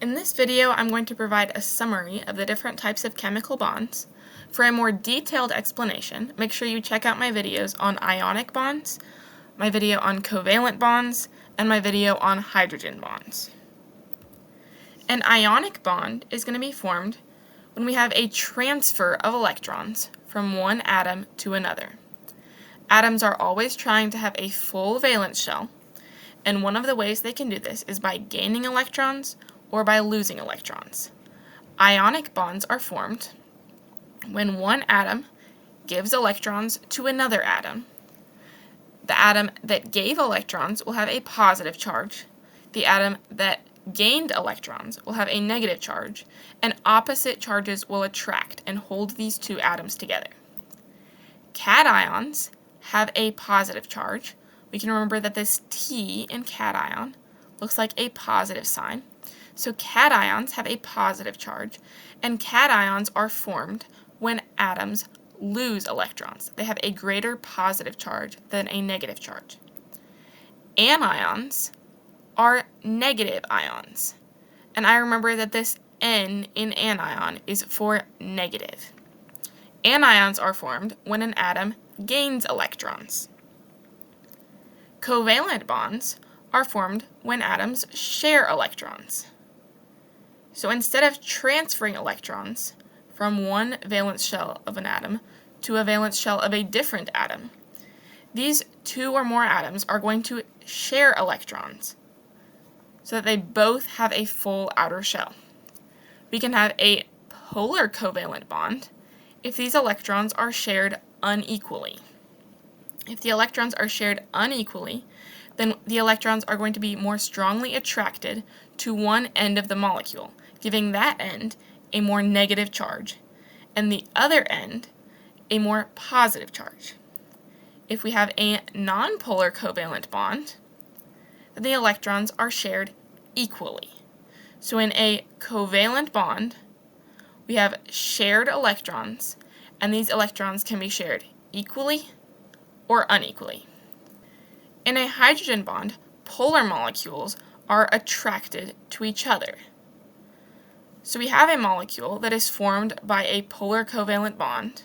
In this video, I'm going to provide a summary of the different types of chemical bonds. For a more detailed explanation, make sure you check out my videos on ionic bonds, my video on covalent bonds, and my video on hydrogen bonds. An ionic bond is going to be formed when we have a transfer of electrons from one atom to another. Atoms are always trying to have a full valence shell, and one of the ways they can do this is by gaining electrons or by losing electrons. Ionic bonds are formed when one atom gives electrons to another atom. The atom that gave electrons will have a positive charge. The atom that gained electrons will have a negative charge, and opposite charges will attract and hold these two atoms together. Cations have a positive charge. We can remember that this T in cation looks like a positive sign. So cations have a positive charge, and cations are formed when atoms lose electrons. They have a greater positive charge than a negative charge. Anions are negative ions, and I remember that this N in anion is for negative. Anions are formed when an atom gains electrons. Covalent bonds are formed when atoms share electrons. So instead of transferring electrons from one valence shell of an atom to a valence shell of a different atom, these two or more atoms are going to share electrons so that they both have a full outer shell. We can have a polar covalent bond if these electrons are shared unequally. If the electrons are shared unequally, then the electrons are going to be more strongly attracted to one end of the molecule, giving that end a more negative charge, and the other end a more positive charge. If we have a nonpolar covalent bond, then the electrons are shared equally. So in a covalent bond, we have shared electrons, and these electrons can be shared equally or unequally. In a hydrogen bond, polar molecules are attracted to each other. So we have a molecule that is formed by a polar covalent bond,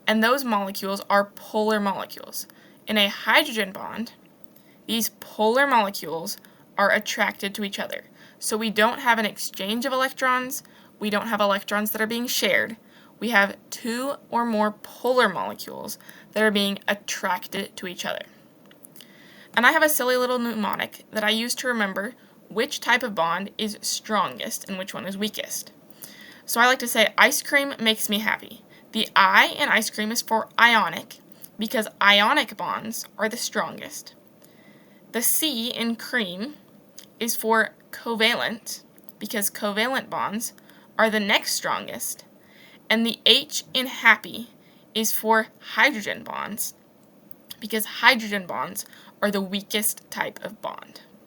and those molecules are polar molecules. In a hydrogen bond, these polar molecules are attracted to each other. So we don't have an exchange of electrons, we don't have electrons that are being shared, we have two or more polar molecules that are being attracted to each other. And I have a silly little mnemonic that I use to remember which type of bond is strongest and which one is weakest. So I like to say ice cream makes me happy. The I in ice cream is for ionic because ionic bonds are the strongest. The C in cream is for covalent because covalent bonds are the next strongest. And the H in happy is for hydrogen bonds because hydrogen bonds are the weakest type of bond.